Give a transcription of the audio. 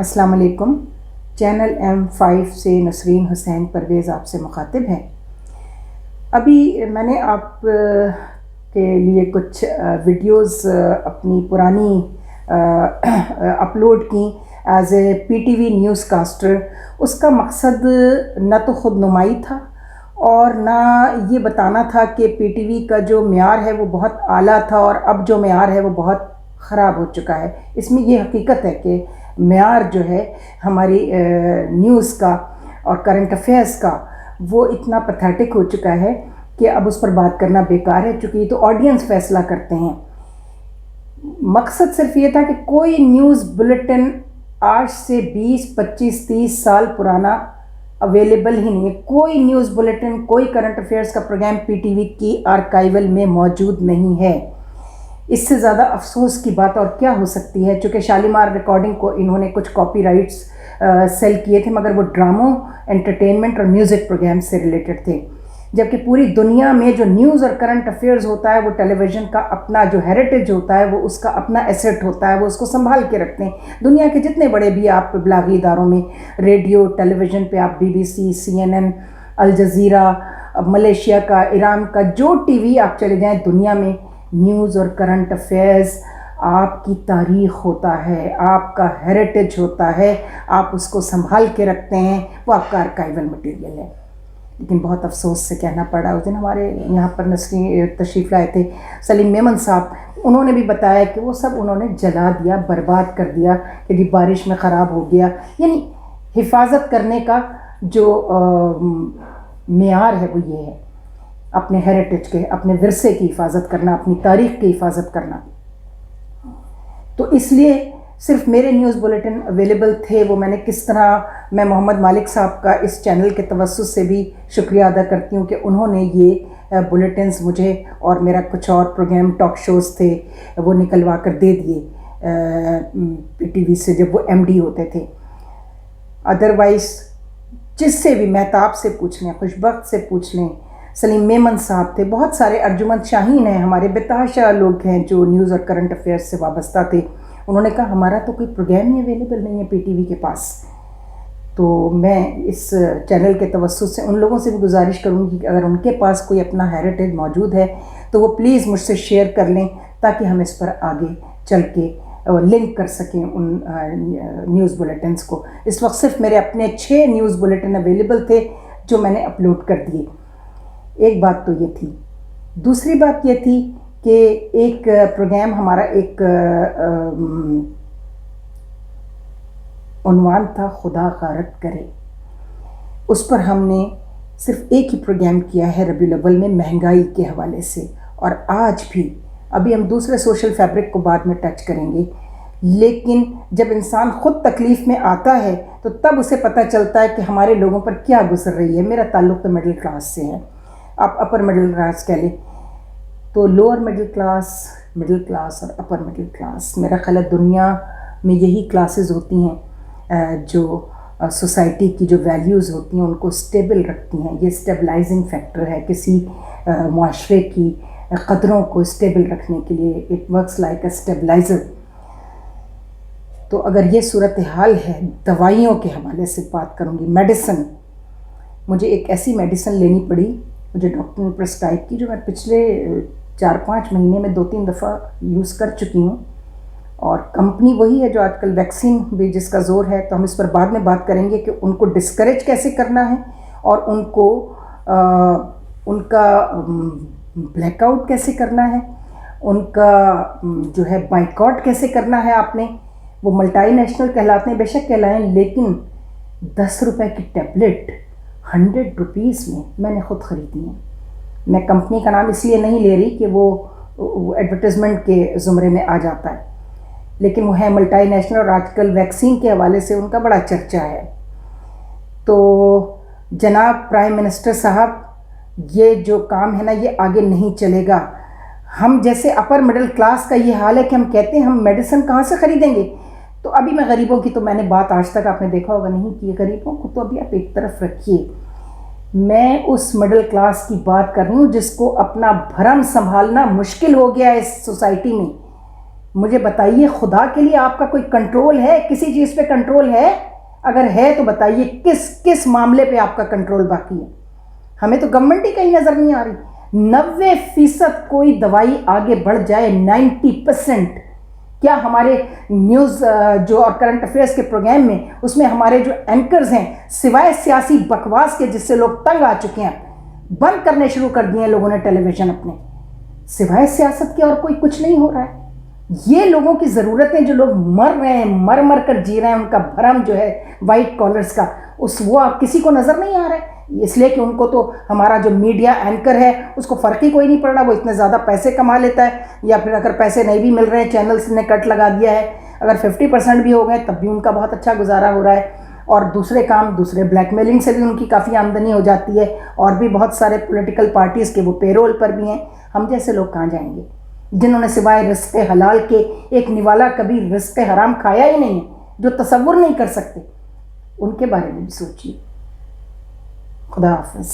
अस्सलाम वालेकुम। Channel M5 से नसरीन हुसैन परवेज़ आपसे मुखातिब हैं। अभी मैंने आप के लिए कुछ वीडियोस अपनी पुरानी अपलोड की as a PTV newscaster. उसका मकसद न तो ख़ुद नुमाई था और ना ये बताना था कि PTV का जो मेयार है वो बहुत आला था और अब जो मेयार है वो बहुत ख़राब हो चुका है। इसमें ये हकीकत है कि मेयार जो है हमारी न्यूज़ का और करंट अफेयर्स का वो इतना पैथेटिक हो चुका है कि अब उस पर बात करना बेकार है, चूँकि तो ऑडियंस फैसला करते हैं। मकसद सिर्फ ये था कि कोई न्यूज़ बुलेटिन आज से 20, 25, 30 साल पुराना अवेलेबल ही नहीं है। कोई न्यूज़ बुलेटिन, कोई करंट अफेयर्स का प्रोग्राम PTV की आर्काइवल में मौजूद नहीं है। इससे ज़्यादा अफसोस की बात और क्या हो सकती है, चूँकि शालीमार रिकॉर्डिंग को इन्होंने कुछ कॉपीराइट्स सेल किए थे, मगर वो ड्रामों, एंटरटेनमेंट और म्यूज़िक प्रोग्राम से रिलेटेड थे। जबकि पूरी दुनिया में जो न्यूज़ और करंट अफेयर्स होता है वो टेलीविज़न का अपना जो हेरिटेज होता है, वो उसका अपना एसेट होता है, वो उसको संभाल के रखते हैं। दुनिया के जितने बड़े भी आप इब्लागी इदारों में, रेडियो, टेलीविज़न पे आप BBC, CNN, Al Jazeera, Malaysia का, ईरान का, जो TV आप चले जाएँ दुनिया में, न्यूज़ और करंट अफेयर्स आपकी तारीख़ होता है, आपका हेरिटेज होता है, आप उसको संभाल के रखते हैं, वो आपका आर्काइवल मटेरियल है। लेकिन बहुत अफसोस से कहना पड़ा, उस दिन हमारे यहाँ पर नसरी तशरीफ़ लाए थे सलीम मेमन साहब, उन्होंने भी बताया कि वो सब उन्होंने जला दिया, बर्बाद कर दिया कि जी बारिश में ख़राब हो गया। यानी हिफाजत करने का जो मेयार है वो ये है, अपने हेरिटेज के, अपने विरसे की हिफाजत करना, अपनी तारीख़ की हिफाजत करना। तो इसलिए सिर्फ मेरे न्यूज़ बुलेटिन अवेलेबल थे, वो मैंने किस तरह, मैं मोहम्मद मालिक साहब का इस चैनल के तवज्जुह से भी शुक्रिया अदा करती हूँ कि उन्होंने ये बुलेटिन्स मुझे और मेरा कुछ और प्रोग्राम टॉक शोज़ थे वो निकलवा कर दे दिए PTV से जब वो MD होते थे। अदरवाइज़ जिससे भी, मेहताब से पूछ लें, खुशबख्त से पूछ लें, सलीम मेमन साहब थे, बहुत सारे, अर्जुमंद शाहीन हैं, हमारे बेतहाशा लोग हैं जो न्यूज़ और करंट अफेयर्स से वाबस्ता थे। उन्होंने कहा हमारा तो कोई प्रोग्राम ही अवेलेबल नहीं है PTV के पास। तो मैं इस चैनल के तवज्जुह से उन लोगों से भी गुजारिश करूँगी कि अगर उनके पास कोई अपना हेरिटेज मौजूद है तो वो प्लीज़ मुझसे शेयर कर लें, ताकि हम इस पर आगे चल के लिंक कर सकें उन न्यूज़ बुलेटिन्स को। इस वक्त सिर्फ मेरे अपने 6 न्यूज़ बुलेटिन अवेलेबल थे जो मैंने अपलोड कर दिए। एक बात तो ये थी। दूसरी बात ये थी कि एक प्रोग्राम हमारा, एक उन्वान था खुदा गारत करे, उस पर हमने सिर्फ एक ही प्रोग्राम किया है रबीउल अव्वल में महंगाई के हवाले से। और आज भी, अभी हम दूसरे सोशल फैब्रिक को बाद में टच करेंगे, लेकिन जब इंसान ख़ुद तकलीफ़ में आता है तो तब उसे पता चलता है कि हमारे लोगों पर क्या गुजर रही है। मेरा ताल्लुक़ तो मिडिल क्लास से है, आप अपर मिडिल क्लास कह लें, तो लोअर मिडिल क्लास और अपर मिडिल क्लास, मेरा ख्याल है दुनिया में यही क्लासेस होती हैं जो सोसाइटी की जो वैल्यूज़ होती हैं उनको स्टेबल रखती हैं। ये स्टेबलाइजिंग फैक्टर है किसी मुआशरे की क़दरों को स्टेबल रखने के लिए, it works like a stabiliser. तो अगर ये सूरत हाल है, दवाइयों के हवाले से बात करूँगी, मेडिसिन, मुझे एक ऐसी मेडिसिन लेनी पड़ी, मुझे डॉक्टर ने प्रिस्क्राइब की, जो मैं पिछले 4-5 महीने में 2-3 दफ़ा यूज़ कर चुकी हूँ। और कंपनी वही है जो आजकल वैक्सीन भी जिसका ज़ोर है, तो हम इस पर बाद में बात करेंगे कि उनको डिस्करेज कैसे करना है और उनको उनका ब्लैकआउट कैसे करना है, उनका जो है बाइकआउट कैसे करना है। आपने, वो मल्टीनेशनल कहलाते हैं, बेशक कहलाएं, लेकिन 10 रुपये की टैबलेट 100 रुपीज़ में मैंने ख़ुद ख़रीदी है। मैं कंपनी का नाम इसलिए नहीं ले रही कि वो एडवर्टाइजमेंट के ज़ुमरे में आ जाता है, लेकिन वो है मल्टीनेशनल और आजकल वैक्सीन के हवाले से उनका बड़ा चर्चा है। तो जनाब प्राइम मिनिस्टर साहब, ये जो काम है ना, ये आगे नहीं चलेगा। हम जैसे अपर मिडिल क्लास का ये हाल है कि हम कहते हैं हम मेडिसिन कहाँ से ख़रीदेंगे। तो अभी मैं गरीबों की तो मैंने बात आज तक आपने देखा होगा नहीं की, गरीबों को तो अभी आप एक तरफ रखिए। मैं उस मिडिल क्लास की बात कर रही हूँ जिसको अपना भरम संभालना मुश्किल हो गया है इस सोसाइटी में। مجھے بتائیے خدا کے لیے آپ کا کوئی کنٹرول ہے؟ کسی چیز پہ کنٹرول ہے؟ اگر ہے تو بتائیے کس معاملے پہ آپ کا کنٹرول باقی ہے؟ ہمیں تو گورنمنٹ ہی کہیں نظر نہیں آ رہی۔ 90% کوئی دوائی آگے بڑھ جائے، 90%۔ کیا ہمارے نیوز جو اور کرنٹ افیئرس کے پروگرام میں، اس میں ہمارے جو اینکرز ہیں، سوائے سیاسی بکواس کے جس سے لوگ تنگ آ چکے ہیں، بند کرنے شروع کر دیے ہیں لوگوں نے ٹیلی ویژن اپنے، سوائے سیاست کے اور کوئی کچھ نہیں ہو رہا ہے۔ یہ لوگوں کی ضرورتیں، جو لوگ مر رہے ہیں، مر کر جی رہے ہیں، ان کا بھرم جو ہے وائٹ کالرز کا، وہ آپ کسی کو نظر نہیں آ رہا ہے، اس لیے کہ ان کو تو ہمارا جو میڈیا اینکر ہے اس کو فرق ہی کوئی نہیں پڑ رہا، وہ اتنے زیادہ پیسے کما لیتا ہے، یا پھر اگر پیسے نہیں بھی مل رہے ہیں، چینلز نے کٹ لگا دیا ہے، اگر 50% بھی ہو گئے تب بھی ان کا بہت اچھا گزارا ہو رہا ہے، اور دوسرے کام، دوسرے بلیک میلنگ سے بھی ان کی کافی آمدنی ہو جاتی ہے، اور بھی بہت سارے پولیٹیکل پارٹیز کے وہ پے رول پر بھی ہیں۔ ہم جیسے لوگ کہاں جائیں گے جنہوں نے سوائے رزق حلال کے ایک نوالا کبھی رزق حرام کھایا ہی نہیں ہے، جو تصور نہیں کر سکتے؟ ان کے بارے میں بھی سوچیے۔ خدا حافظ۔